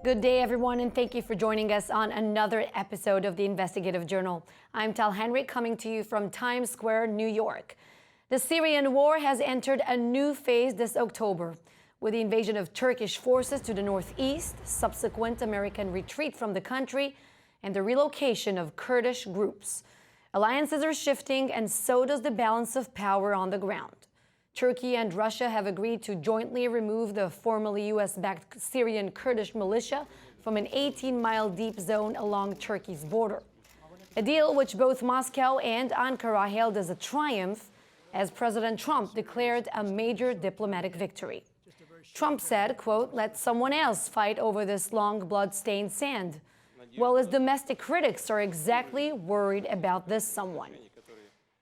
Good day, everyone, and thank you for joining us on another episode of the Investigative Journal. I'm Tal Henry, coming to you from Times Square, New York. The Syrian war has entered a new phase this October, with the invasion of Turkish forces to the northeast, subsequent American retreat from the country, and the relocation of Kurdish groups. Alliances are shifting, and so does the balance of power on the ground. Turkey and Russia have agreed to jointly remove the formerly U.S.-backed Syrian Kurdish militia from an 18-mile deep zone along Turkey's border. A deal which both Moscow and Ankara hailed as a triumph, as President Trump declared a major diplomatic victory. Trump said, quote, "Let someone else fight over this long blood-stained sand." Well, his domestic critics are exactly worried about this someone.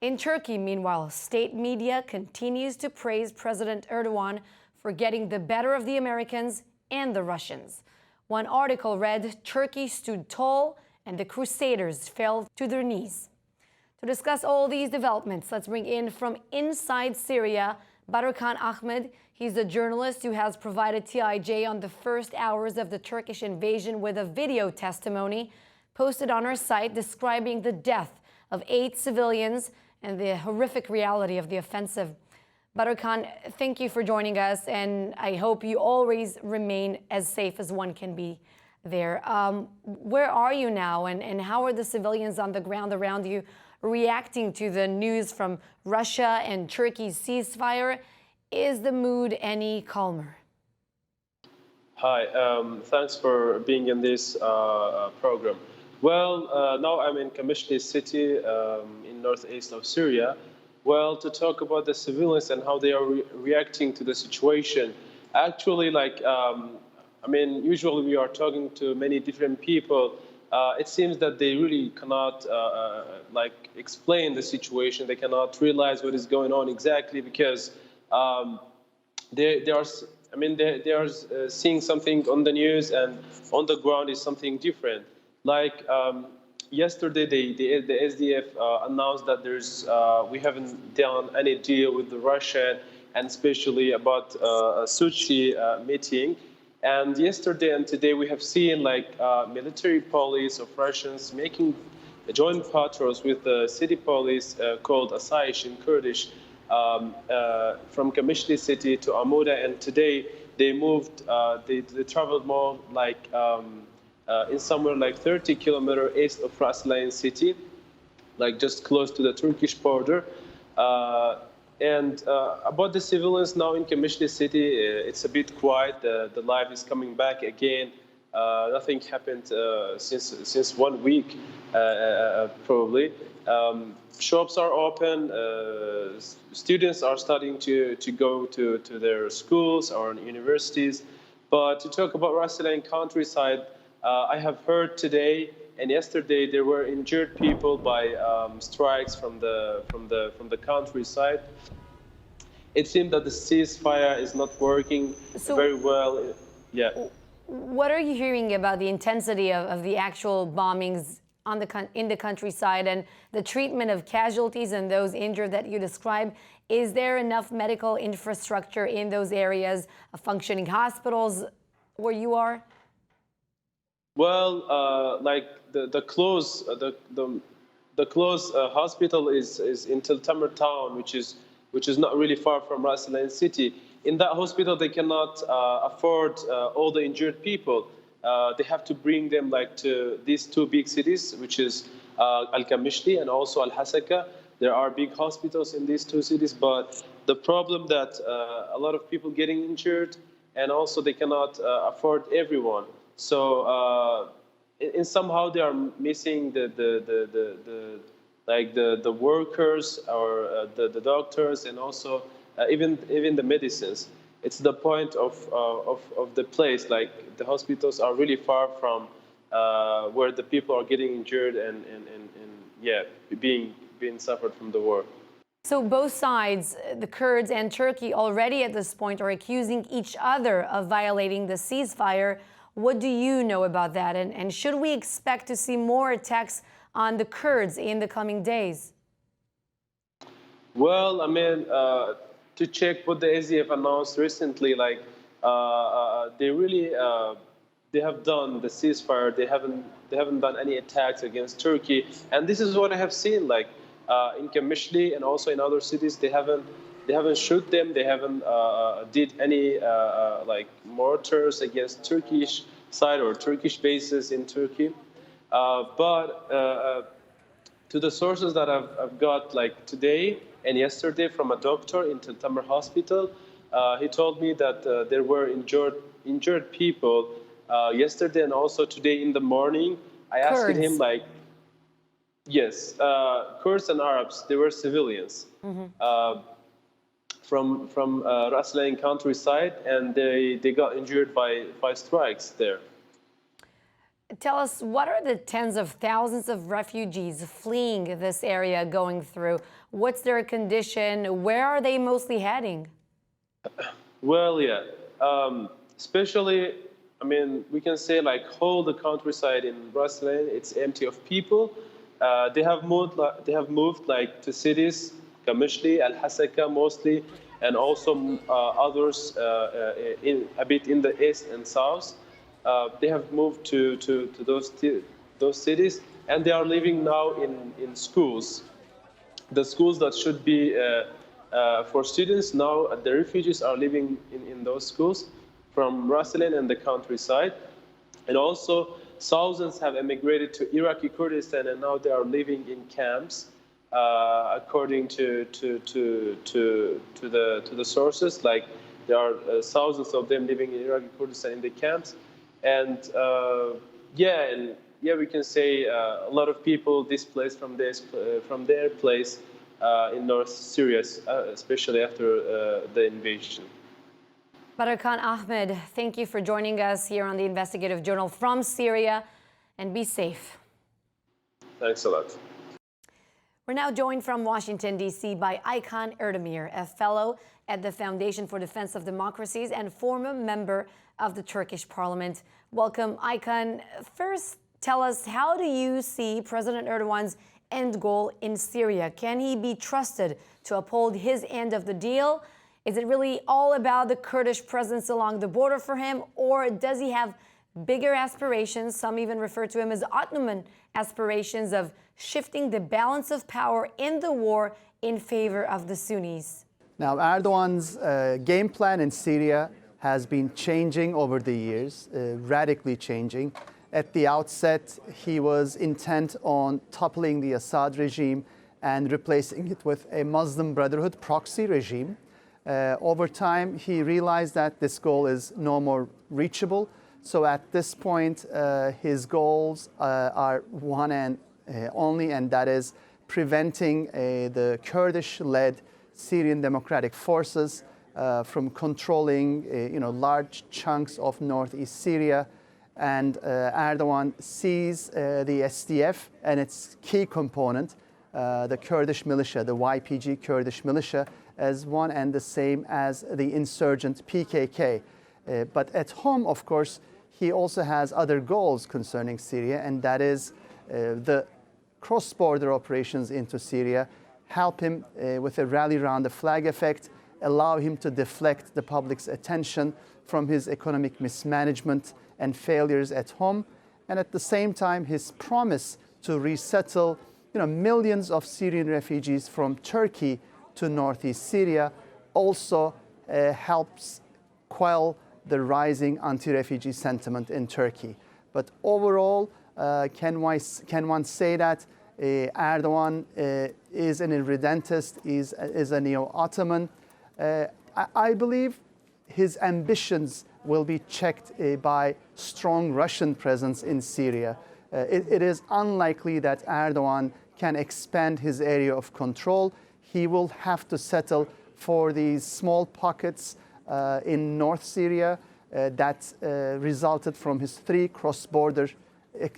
In Turkey, meanwhile, state media continues to praise President Erdogan for getting the better of the Americans and the Russians. One article read, "Turkey stood tall and the Crusaders fell to their knees." To discuss all these developments, let's bring in from inside Syria, Baderkhan Ahmad. He's a journalist who has provided TIJ on the first hours of the Turkish invasion with a video testimony posted on our site describing the death of 8 civilians and the horrific reality of the offensive. Baderkhan, thank you for joining us, and I hope you always remain as safe as one can be there. Where are you now, and how are the civilians on the ground around you reacting to the news from Russia and Turkey's ceasefire? Is the mood any calmer? Hi, thanks for being in this program. Well, now I'm in Qamishli city in northeast of Syria. Well, to talk about the civilians and how they are reacting to the situation. Actually, usually we are talking to many different people. It seems that they really cannot explain the situation. They cannot realize what is going on exactly because they are seeing something on the news, and on the ground is something different. Like yesterday, the SDF announced that we haven't done any deal with the Russian, and especially about a Sochi meeting. And yesterday and today, we have seen military police of Russians making joint patrols with the city police called Asayish in Kurdish from Qamishli city to Amuda. And today they moved. They traveled more in somewhere 30 kilometers east of Ras Lain city, just close to the Turkish border. And about the civilians now in Qamishli city, it's a bit quiet. The life is coming back again. Nothing happened since 1 week, probably. Shops are open. Students are starting to go to their schools or universities. But to talk about Ras Lain countryside, I have heard today and yesterday there were injured people by strikes from the countryside. It seems that the ceasefire is not working very well. Yeah. What are you hearing about the intensity of the actual bombings in the countryside and the treatment of casualties and those injured that you describe? Is there enough medical infrastructure in those areas, functioning hospitals where you are? Well, the close hospital is in Tel Tamer town, which is not really far from Ras Lain city. In that hospital, they cannot afford all the injured people. They have to bring them to these 2 big cities, which is Al-Qamishli and also Al-Hasaka. There are big hospitals in these 2 cities, but the problem that a lot of people getting injured, and also they cannot afford everyone. So in somehow they are missing the workers or the doctors, and also even the medicines. It's the point of the place. The hospitals are really far from where the people are getting injured and being suffered from the war. So both sides, the Kurds and Turkey, already at this point are accusing each other of violating the ceasefire. What do you know about that? And should we expect to see more attacks on the Kurds in the coming days? Well, to check what the SDF announced recently, they really they have done the ceasefire. They haven't done any attacks against Turkey, and this is what I have seen. Like in Kamishli and also in other cities, they haven't shoot them. They haven't did any like mortars against Turkish side or Turkish bases in Turkey. But to the sources that I've got like today and yesterday from a doctor in Tamar Hospital, he told me that there were injured people yesterday and also today in the morning. I asked Kurds. him like, yes, Kurds and Arabs, they were civilians from Ras countryside, and they got injured by strikes there. Tell us, what are the tens of thousands of refugees fleeing this area going through? What's their condition? Where are they mostly heading? Well, yeah, especially, I mean, we can say like whole the countryside in Ras it's empty of people. They have moved like to cities, Kamishli, Al Hasaka mostly, and also others a bit in the east and south. They have moved to those cities, and they are living now in schools. The schools that should be for students, now the refugees are living in those schools from Ras and the countryside. And also thousands have emigrated to Iraqi Kurdistan, and now they are living in camps. According to the sources, like there are thousands of them living in Iraqi Kurdistan in the camps. And we can say a lot of people displaced from their place in North Syria, especially after the invasion. Baderkhan Ahmad, thank you for joining us here on the Investigative Journal from Syria, and be safe. Thanks a lot. We're now joined from Washington, D.C. by Aykan Erdemir, a fellow at the Foundation for Defense of Democracies and former member of the Turkish parliament. Welcome, Aykan. First, tell us, how do you see President Erdogan's end goal in Syria? Can he be trusted to uphold his end of the deal? Is it really all about the Kurdish presence along the border for him, or does he have bigger aspirations? Some even refer to him as Ottoman aspirations of shifting the balance of power in the war in favor of the Sunnis. Now, Erdogan's game plan in Syria has been changing over the years, radically changing. At the outset, he was intent on toppling the Assad regime and replacing it with a Muslim Brotherhood proxy regime. Over time, he realized that this goal is no more reachable. So at this point, his goals are one and only, and that is preventing the Kurdish-led Syrian Democratic Forces from controlling large chunks of northeast Syria. And Erdogan sees the SDF and its key component, the Kurdish militia, the YPG Kurdish militia, as one and the same as the insurgent PKK. But at home, of course, he also has other goals concerning Syria, and that is the cross-border operations into Syria help him with a rally around the flag effect, allow him to deflect the public's attention from his economic mismanagement and failures at home, and at the same time his promise to resettle millions of Syrian refugees from Turkey to northeast Syria also helps quell the rising anti-refugee sentiment in Turkey. But overall, can one say that Erdogan is an irredentist, is a neo-Ottoman? I believe his ambitions will be checked by strong Russian presence in Syria. It is unlikely that Erdogan can expand his area of control. He will have to settle for these small pockets in North Syria that resulted from his 3 cross-border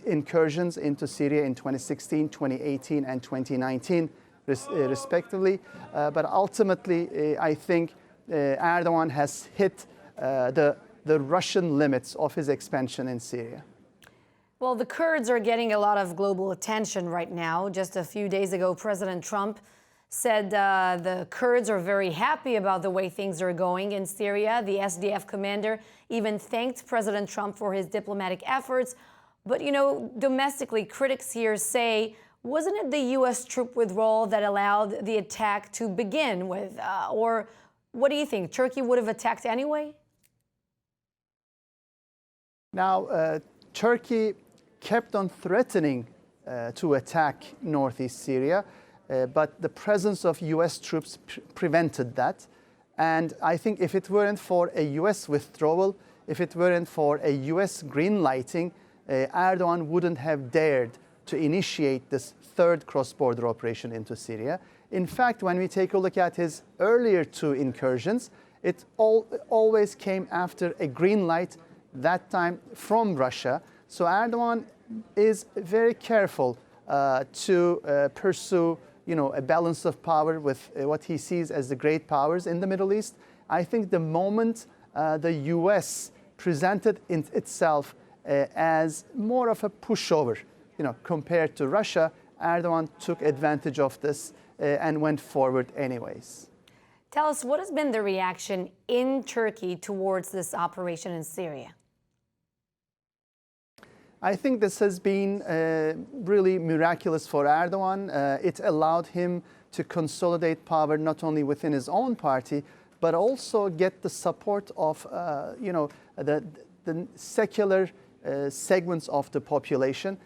incursions into Syria in 2016, 2018, and 2019, respectively. But ultimately, I think Erdogan has hit the Russian limits of his expansion in Syria. Well, the Kurds are getting a lot of global attention right now. Just a few days ago, President Trump said the Kurds are very happy about the way things are going in Syria. The SDF commander even thanked President Trump for his diplomatic efforts. But, you know, domestically, critics here say, wasn't it the U.S. troop withdrawal that allowed the attack to begin with? Or what do you think? Turkey would have attacked anyway? Now, Turkey kept on threatening to attack northeast Syria, but the presence of U.S. troops prevented that. And I think if it weren't for a U.S. withdrawal, if it weren't for a U.S. green lighting, Erdogan wouldn't have dared to initiate this third cross-border operation into Syria. In fact, when we take a look at his earlier two incursions, it always came after a green light, that time from Russia. So Erdogan is very careful to pursue, you know, a balance of power with what he sees as the great powers in the Middle East. I think the moment the U.S. presented itself as more of a pushover, you know, compared to Russia, Erdogan took advantage of this and went forward anyways. Tell us, what has been the reaction in Turkey towards this operation in Syria? I think this has been really miraculous for Erdogan. It allowed him to consolidate power not only within his own party, but also get the support of, you know, the secular segments of the population.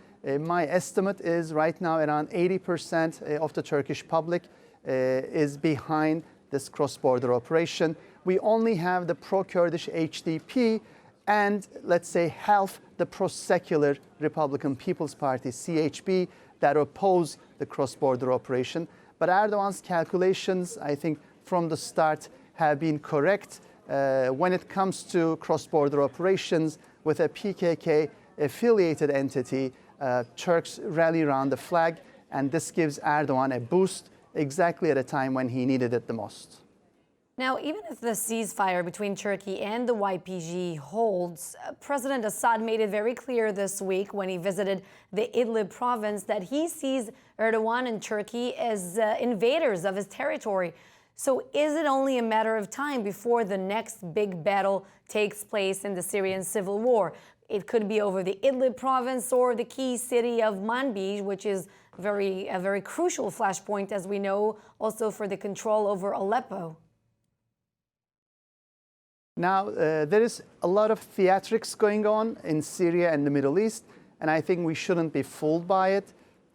My estimate is right now around 80% of the Turkish public is behind this cross-border operation. We only have the pro-Kurdish HDP and, let's say, half the pro-secular Republican People's Party, CHP, that oppose the cross-border operation. But Erdogan's calculations, I think, from the start have been correct. When it comes to cross-border operations with a PKK-affiliated entity, Turks rally around the flag, and this gives Erdogan a boost exactly at a time when he needed it the most. Now, even if the ceasefire between Turkey and the YPG holds, President Assad made it very clear this week when he visited the Idlib province that he sees Erdogan and Turkey as invaders of his territory. So is it only a matter of time before the next big battle takes place in the Syrian civil war? It could be over the Idlib province or the key city of Manbij, which is a very crucial flashpoint, as we know, also for the control over Aleppo. Now, there is a lot of theatrics going on in Syria and the Middle East, and I think we shouldn't be fooled by it.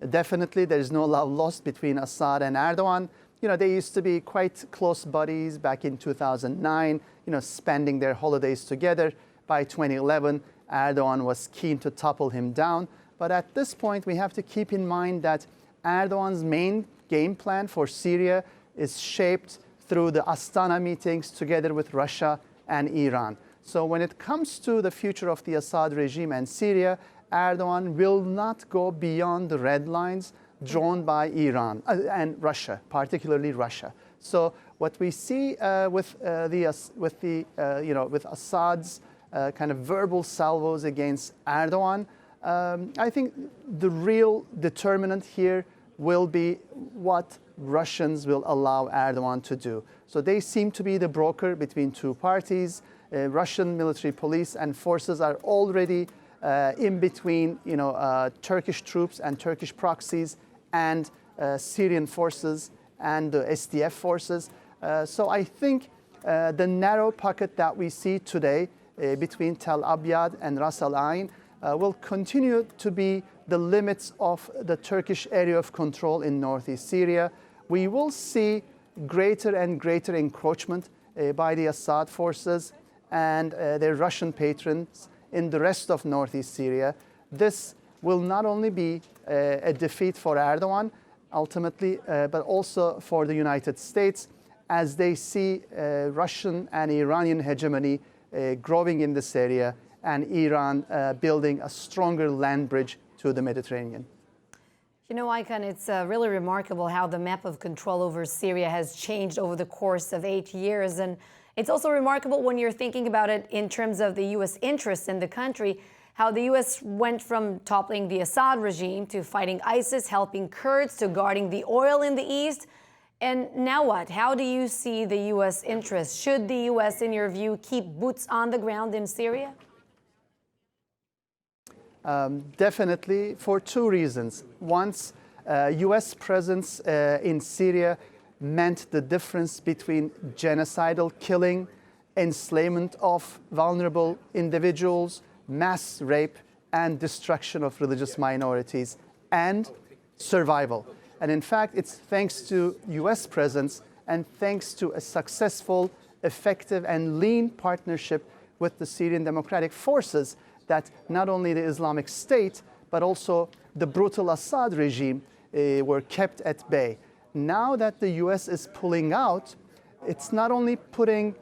Definitely, there is no love lost between Assad and Erdogan. You know, they used to be quite close buddies back in 2009, you know, spending their holidays together. By 2011, Erdogan was keen to topple him down. But at this point, we have to keep in mind that Erdogan's main game plan for Syria is shaped through the Astana meetings together with Russia and Iran. So when it comes to the future of the Assad regime and Syria, Erdogan will not go beyond the red lines drawn by Iran and Russia, particularly Russia. So what we see with Assad's kind of verbal salvos against Erdogan, I think the real determinant here will be what Russians will allow Erdogan to do. So they seem to be the broker between two parties. Russian military police and forces are already in between, you know, Turkish troops and Turkish proxies and Syrian forces and the SDF forces. So I think the narrow pocket that we see today between Tel Abyad and Ras Al Ain will continue to be the limits of the Turkish area of control in northeast Syria. We will see greater and greater encroachment by the Assad forces and their Russian patrons in the rest of northeast Syria. This will not only be a defeat for Erdogan, ultimately, but also for the United States, as they see Russian and Iranian hegemony growing in this area, and Iran building a stronger land bridge to the Mediterranean. You know, Aykan, it's really remarkable how the map of control over Syria has changed over the course of 8 years. And it's also remarkable when you're thinking about it in terms of the U.S. interests in the country, how the U.S. went from toppling the Assad regime to fighting ISIS, helping Kurds, to guarding the oil in the east. And now what? How do you see the U.S. interest? Should the U.S., in your view, keep boots on the ground in Syria? Definitely, for two reasons. Once U.S. presence in Syria meant the difference between genocidal killing, enslavement of vulnerable individuals, mass rape, and destruction of religious minorities, and survival. And in fact, it's thanks to U.S. presence and thanks to a successful, effective, and lean partnership with the Syrian Democratic Forces that not only the Islamic State, but also the brutal Assad regime were kept at bay. Now that the U.S. is pulling out, it's not only putting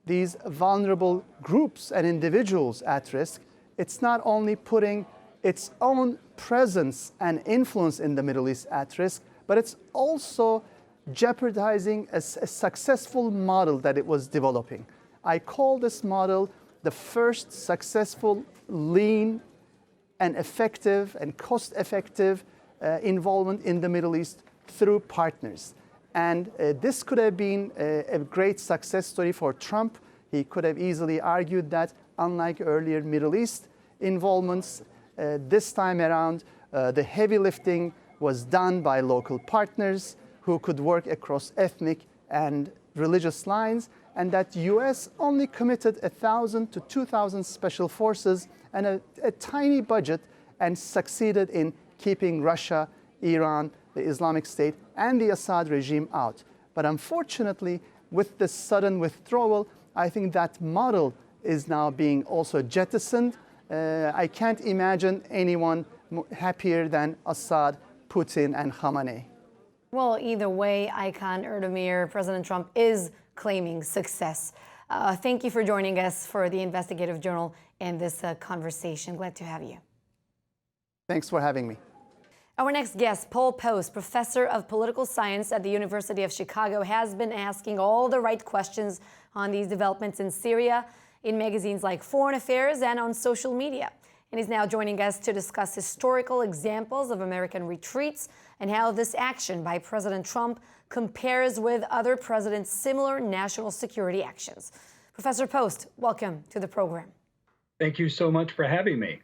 these vulnerable groups and individuals at risk, it's not only putting its own presence and influence in the Middle East at risk, but it's also jeopardizing a successful model that it was developing. I call this model the first successful, lean, and effective and cost-effective involvement in the Middle East through partners. And this could have been a great success story for Trump. He could have easily argued that, unlike earlier Middle East involvements, this time around, the heavy lifting was done by local partners who could work across ethnic and religious lines, and that U.S. only committed 1,000 to 2,000 special forces and a tiny budget and succeeded in keeping Russia, Iran, the Islamic State, and the Assad regime out. But unfortunately, with this sudden withdrawal, I think that model is now being also jettisoned. I can't imagine anyone happier than Assad, Putin, and Khamenei. Well, either way, Aykan Erdemir, President Trump is claiming success. Thank you for joining us for the Investigative Journal and this conversation. Glad to have you. Thanks for having me. Our next guest, Paul Poast, professor of political science at the University of Chicago, has been asking all the right questions on these developments in Syria in magazines like Foreign Affairs and on social media. And he's now joining us to discuss historical examples of American retreats and how this action by President Trump compares with other presidents' similar national security actions. Professor Poast, welcome to the program. Thank you so much for having me.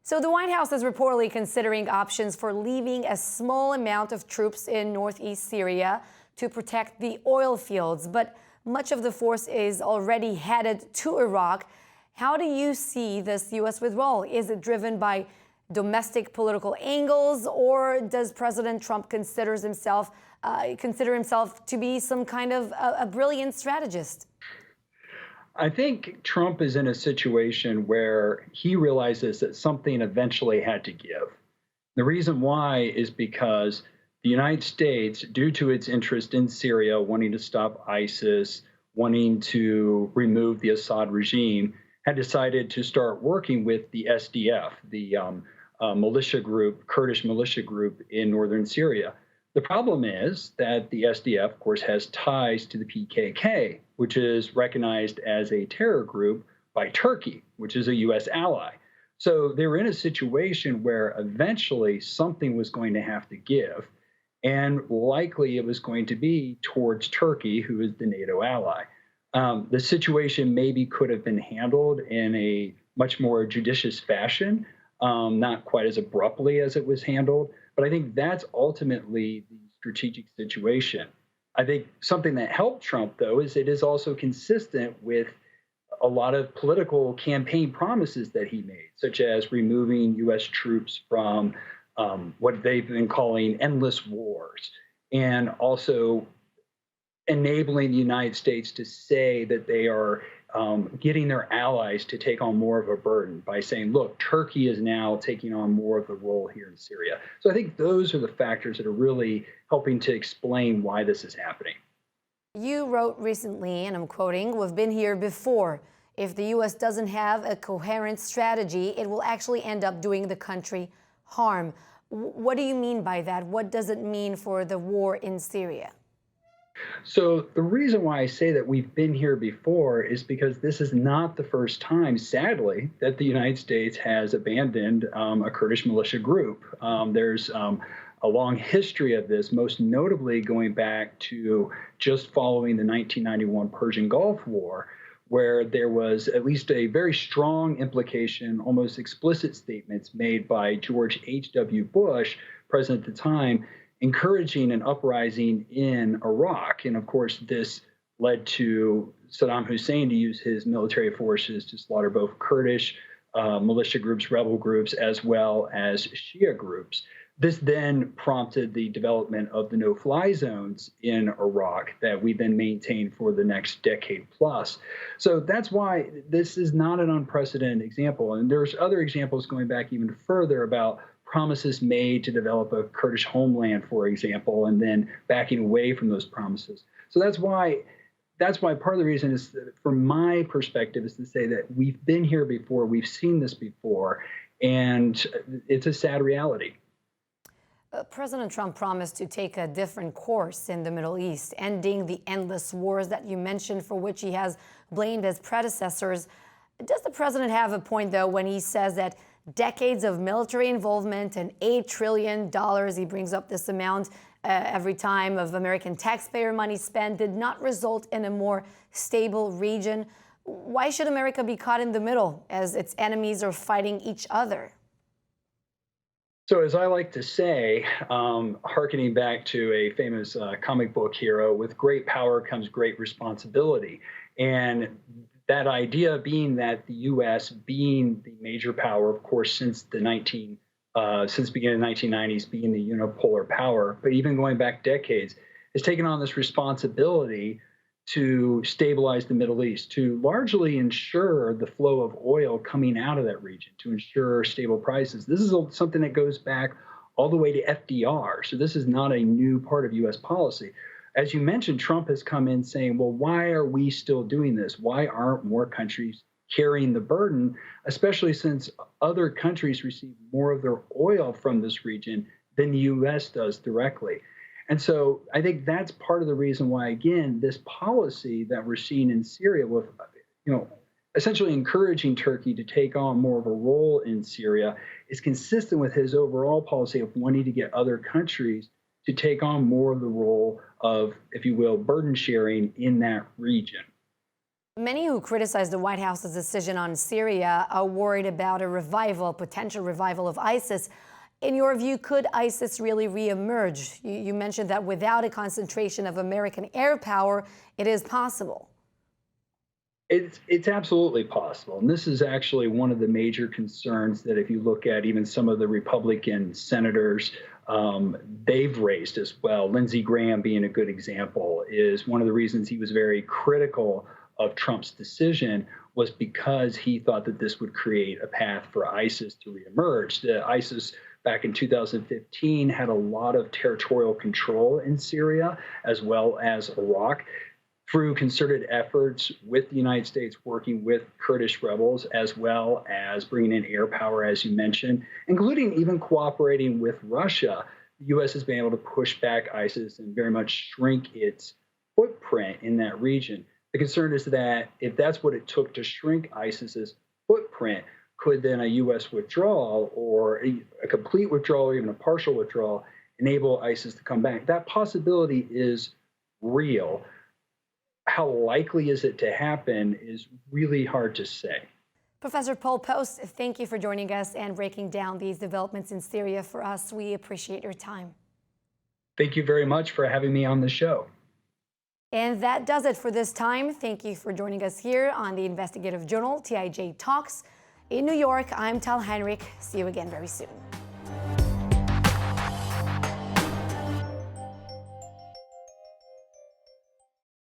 So the White House is reportedly considering options for leaving a small amount of troops in northeast Syria to protect the oil fields, but much of the force is already headed to Iraq. How do you see this U.S. withdrawal? Is it driven by domestic political angles, or does President Trump consider himself to be some kind of a brilliant strategist? I think Trump is in a situation where he realizes that something eventually had to give. The reason why is because the United States, due to its interest in Syria, wanting to stop ISIS, wanting to remove the Assad regime, had decided to start working with the SDF, the militia group, Kurdish militia group in northern Syria. The problem is that the SDF, of course, has ties to the PKK, which is recognized as a terror group by Turkey, which is a U.S. ally. So they were in a situation where eventually something was going to have to give, and likely it was going to be towards Turkey, who is the NATO ally. The situation maybe could have been handled in a much more judicious fashion, not quite as abruptly as it was handled. But I think that's ultimately the strategic situation. I think something that helped Trump, though, is it is also consistent with a lot of political campaign promises that he made, such as removing U.S. troops from what they've been calling endless wars, and also enabling the United States to say that they are getting their allies to take on more of a burden by saying, look, Turkey is now taking on more of the role here in Syria. So I think those are the factors that are really helping to explain why this is happening. You wrote recently, and I'm quoting, "We've been here before. If the U.S. doesn't have a coherent strategy, it will actually end up doing the country harm." What do you mean by that? What does it mean for the war in Syria? So the reason why I say that we've been here before is because this is not the first time, sadly, that the United States has abandoned a Kurdish militia group. There's a long history of this, most notably going back to just following the 1991 Persian Gulf War, where there was at least a very strong implication, almost explicit statements made by George H.W. Bush, president at the time, encouraging an uprising in Iraq. And of course, this led to Saddam Hussein to use his military forces to slaughter both Kurdish militia groups, rebel groups, as well as Shia groups. This then prompted the development of the no-fly zones in Iraq that we then maintained for the next decade plus. So that's why this is not an unprecedented example. And there's other examples going back even further about promises made to develop a Kurdish homeland, for example, and then backing away from those promises. So that's why part of the reason is, from my perspective, is to say that we've been here before, we've seen this before, and it's a sad reality. President Trump promised to take a different course in the Middle East, ending the endless wars that you mentioned, for which he has blamed his predecessors. Does the president have a point, though, when he says that decades of military involvement and $8 trillion, he brings up this amount every time, of American taxpayer money spent, did not result in a more stable region? Why should America be caught in the middle as its enemies are fighting each other? So, as I like to say, hearkening back to a famous comic book hero, with great power comes great responsibility. And that idea being that the U.S., being the major power, of course, since the beginning of the 1990s, being the unipolar power, but even going back decades, has taken on this responsibility to stabilize the Middle East, to largely ensure the flow of oil coming out of that region, to ensure stable prices. This is something that goes back all the way to FDR. So this is not a new part of U.S. policy. As you mentioned, Trump has come in saying, well, why are we still doing this? Why aren't more countries carrying the burden, especially since other countries receive more of their oil from this region than the U.S. does directly? And so I think that's part of the reason why, again, this policy that we're seeing in Syria, with, essentially encouraging Turkey to take on more of a role in Syria, is consistent with his overall policy of wanting to get other countries to take on more of the role of, if you will, burden sharing in that region. Many who criticize the White House's decision on Syria are worried about a potential revival of ISIS. In your view, could ISIS really reemerge? You mentioned that without a concentration of American air power, it is possible. It's absolutely possible. And this is actually one of the major concerns that, if you look at even some of the Republican senators, they've raised as well. Lindsey Graham being a good example, is one of the reasons he was very critical of Trump's decision was because he thought that this would create a path for ISIS to reemerge. ISIS back in 2015 had a lot of territorial control in Syria as well as Iraq, through concerted efforts with the United States working with Kurdish rebels, as well as bringing in air power, as you mentioned, including even cooperating with Russia. The U.S. has been able to push back ISIS and very much shrink its footprint in that region. The concern is that if that's what it took to shrink ISIS's footprint, could then a U.S. withdrawal, or a complete withdrawal, or even a partial withdrawal, enable ISIS to come back? That possibility is real. How likely is it to happen is really hard to say. Professor Paul Poast, thank you for joining us and breaking down these developments in Syria for us. We appreciate your time. Thank you very much for having me on the show. And that does it for this time. Thank you for joining us here on the investigative journal, TIJ Talks. In New York, I'm Tal Heinrich. See you again very soon.